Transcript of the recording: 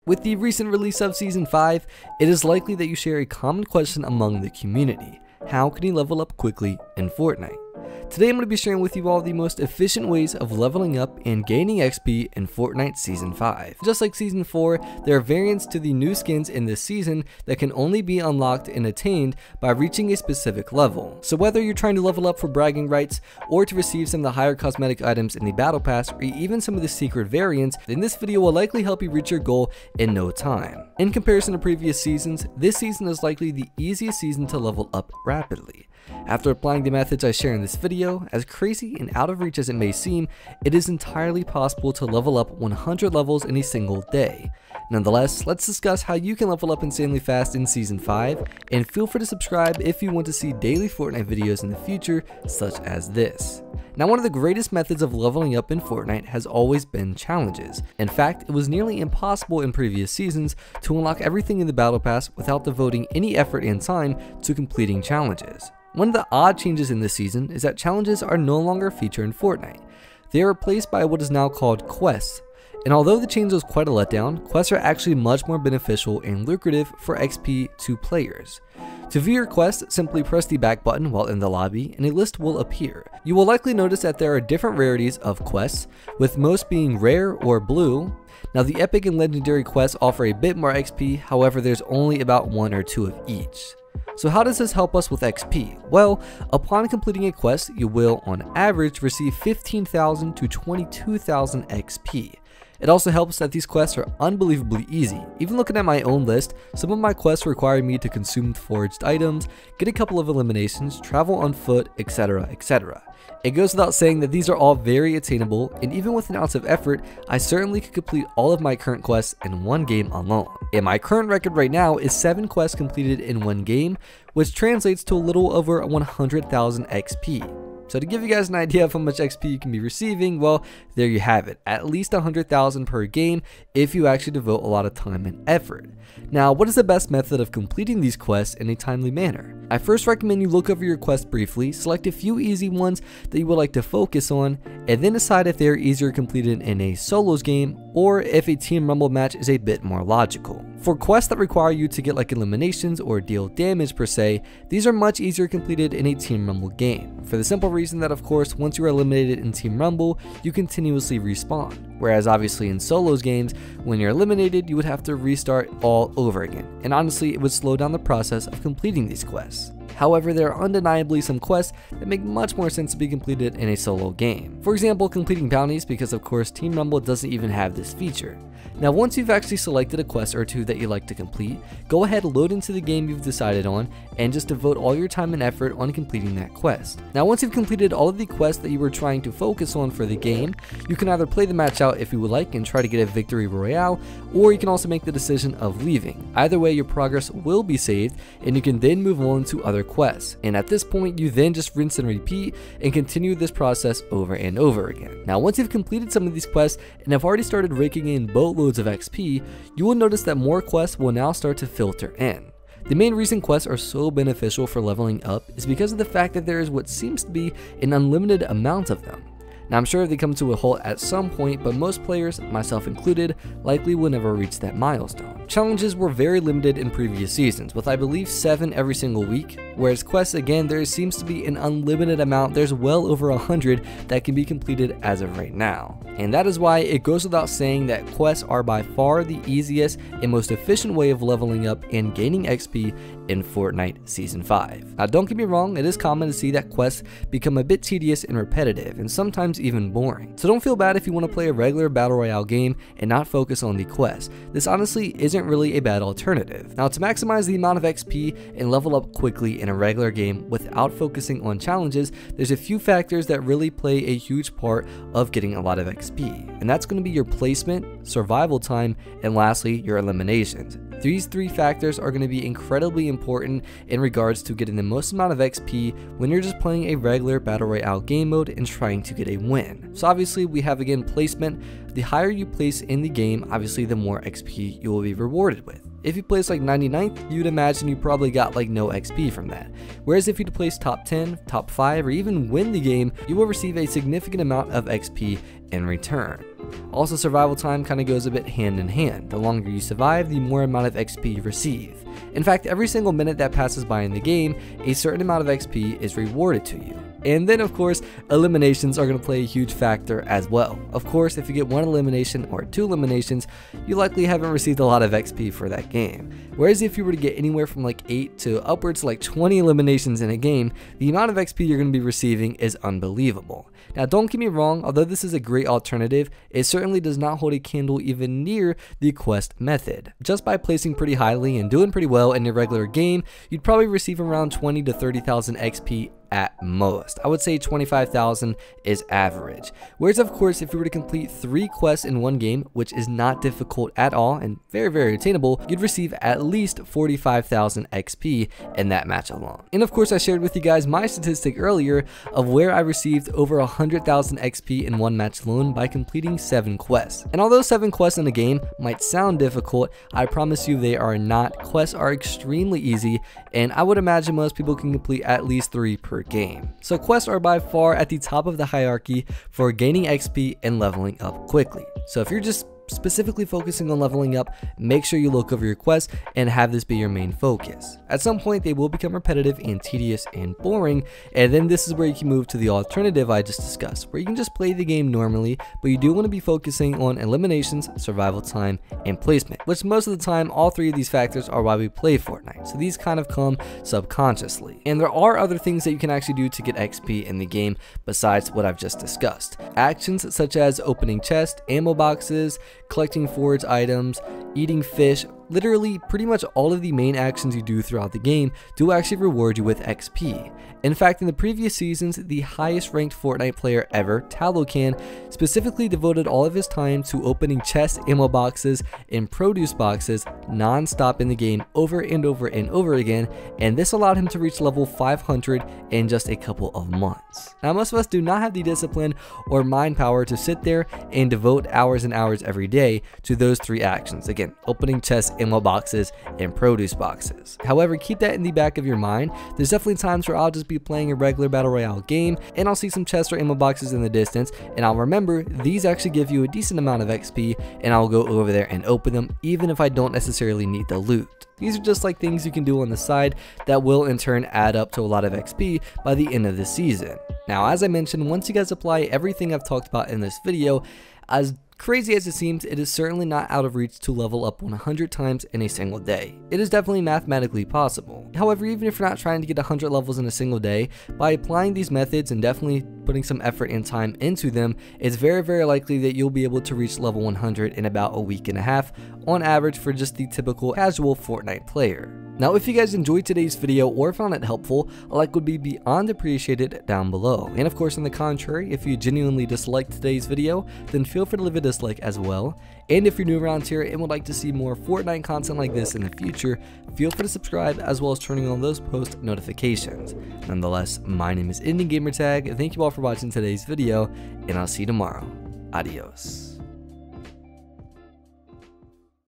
With the recent release of Season 5, it is likely that you share a common question among the community: how can you level up quickly in Fortnite? Today I'm going to be sharing with you all the most efficient ways of leveling up and gaining XP in Fortnite Season 5. Just like Season 4, there are variants to the new skins in this season that can only be unlocked and attained by reaching a specific level. So whether you're trying to level up for bragging rights, or to receive some of the higher cosmetic items in the battle pass, or even some of the secret variants, then this video will likely help you reach your goal in no time. In comparison to previous seasons, this season is likely the easiest season to level up rapidly. After applying the methods I share in this video, as crazy and out of reach as it may seem, it is entirely possible to level up 100 levels in a single day. Nonetheless, let's discuss how you can level up insanely fast in Season 5, and feel free to subscribe if you want to see daily Fortnite videos in the future such as this. Now, one of the greatest methods of leveling up in Fortnite has always been challenges. In fact, it was nearly impossible in previous seasons to unlock everything in the battle pass without devoting any effort and time to completing challenges. One of the odd changes in this season is that challenges are no longer a feature in Fortnite. They are replaced by what is now called quests. And although the change was quite a letdown, quests are actually much more beneficial and lucrative for XP to players. To view your quest, simply press the back button while in the lobby and a list will appear. You will likely notice that there are different rarities of quests, with most being rare or blue. Now, the epic and legendary quests offer a bit more XP, however there's only about 1 or 2 of each. So how does this help us with XP? Well, upon completing a quest, you will, on average, receive 15,000 to 22,000 XP. It also helps that these quests are unbelievably easy. Even looking at my own list, some of my quests require me to consume foraged items, get a couple of eliminations, travel on foot, etc, etc. It goes without saying that these are all very attainable, and even with an ounce of effort, I certainly could complete all of my current quests in one game alone. And my current record right now is 7 quests completed in one game, which translates to a little over 100,000 XP. So to give you guys an idea of how much XP you can be receiving, well, there you have it, at least 100,000 per game if you actually devote a lot of time and effort. Now, what is the best method of completing these quests in a timely manner? I first recommend you look over your quests briefly, select a few easy ones that you would like to focus on, and then decide if they are easier completed in a solos game or if a team rumble match is a bit more logical. For quests that require you to get like eliminations or deal damage per se, these are much easier completed in a team rumble game, for the simple reason that of course once you are eliminated in team rumble, you continuously respawn, whereas obviously in solos games, when you're eliminated you would have to restart all over again, and honestly it would slow down the process of completing these quests. However, there are undeniably some quests that make much more sense to be completed in a solo game. For example, completing bounties, because of course Team Rumble doesn't even have this feature. Now, once you've actually selected a quest or two that you like to complete, go ahead, load into the game you've decided on, and just devote all your time and effort on completing that quest. Now, once you've completed all of the quests that you were trying to focus on for the game, you can either play the match out if you would like and try to get a victory royale, or you can also make the decision of leaving. Either way, your progress will be saved, and you can then move on to other quests. And at this point, you then just rinse and repeat and continue this process over and over again. Now, once you've completed some of these quests and have already started raking in boatloads of XP, you will notice that more quests will now start to filter in. The main reason quests are so beneficial for leveling up is because of the fact that there is what seems to be an unlimited amount of them. Now, I'm sure they come to a halt at some point, but most players, myself included, likely will never reach that milestone. Challenges were very limited in previous seasons, with I believe 7 every single week, whereas quests, again, there seems to be an unlimited amount. There's well over 100 that can be completed as of right now. And that is why it goes without saying that quests are by far the easiest and most efficient way of leveling up and gaining XP in Fortnite Season 5. Now, don't get me wrong, it is common to see that quests become a bit tedious and repetitive, and sometimes even boring. So don't feel bad if you want to play a regular battle royale game and not focus on the quest. This honestly isn't really a bad alternative. Now, to maximize the amount of XP and level up quickly in a regular game without focusing on challenges, there's a few factors that really play a huge part of getting a lot of XP, and that's going to be your placement, survival time, and lastly, your eliminations. These 3 factors are going to be incredibly important in regards to getting the most amount of XP when you're just playing a regular battle royale game mode and trying to get a win. So obviously we have again placement. The higher you place in the game, obviously the more XP you will be rewarded with. If you place like 99th, you'd imagine you probably got like no XP from that. Whereas if you place top 10, top 5, or even win the game, you will receive a significant amount of XP in return. Also, survival time kind of goes a bit hand in hand. The longer you survive, the more amount of XP you receive. In fact, every single minute that passes by in the game, a certain amount of XP is rewarded to you. And then of course, eliminations are going to play a huge factor as well. Of course, if you get 1 elimination or 2 eliminations, you likely haven't received a lot of XP for that game. Whereas if you were to get anywhere from like 8 to upwards to like 20 eliminations in a game, the amount of XP you're going to be receiving is unbelievable. Now don't get me wrong, although this is a great alternative, it certainly does not hold a candle even near the quest method. Just by placing pretty highly and doing pretty well in your regular game, you'd probably receive around 20 to 30,000 XP at most. I would say 25,000 is average. Whereas of course, if you were to complete 3 quests in one game, which is not difficult at all and very attainable, you'd receive at least 45,000 XP in that match alone. And of course, I shared with you guys my statistic earlier of where I received over 100,000 XP in one match alone by completing 7 quests. And although 7 quests in a game might sound difficult, I promise you they are not. Quests are extremely easy, and I would imagine most people can complete at least 3 per game. So quests are by far at the top of the hierarchy for gaining XP and leveling up quickly. So if you're just specifically focusing on leveling up, make sure you look over your quests and have this be your main focus. At some point they will become repetitive and tedious and boring, and then this is where you can move to the alternative I just discussed, where you can just play the game normally, but you do want to be focusing on eliminations, survival time, and placement, which most of the time all 3 of these factors are why we play Fortnite, so these kind of come subconsciously. And there are other things that you can actually do to get XP in the game besides what I've just discussed. Actions such as opening chests, ammo boxes, collecting forage items, eating fish, literally pretty much all of the main actions you do throughout the game do actually reward you with XP. In fact, in the previous seasons, the highest ranked Fortnite player ever, Talocan, specifically devoted all of his time to opening chest ammo boxes and produce boxes non-stop in the game over and over again, and this allowed him to reach level 500 in just a couple of months. Now most of us do not have the discipline or mind power to sit there and devote hours and hours every day to those 3 actions. Again, opening chest ammo boxes and produce boxes. However, keep that in the back of your mind. There's definitely times where I'll just be playing a regular battle royale game and I'll see some chests or ammo boxes in the distance, and I'll remember these actually give you a decent amount of XP, and I'll go over there and open them even if I don't necessarily need the loot. These are just like things you can do on the side that will in turn add up to a lot of XP by the end of the season. Now, as I mentioned, once you guys apply everything I've talked about in this video, as crazy as it seems, it is certainly not out of reach to level up 100 times in a single day. It is definitely mathematically possible. However, even if you're not trying to get 100 levels in a single day, by applying these methods and definitely putting some effort and time into them, it's very likely that you'll be able to reach level 100 in about a week and a half on average for just the typical casual Fortnite player. Now, if you guys enjoyed today's video or found it helpful, a like would be beyond appreciated down below. And of course, on the contrary, if you genuinely disliked today's video, then feel free to leave a dislike as well. And if you're new around here and would like to see more Fortnite content like this in the future, feel free to subscribe as well as turning on those post notifications. Nonetheless, my name is IndyGamerTag. Thank you all for watching today's video, and I'll see you tomorrow. Adios.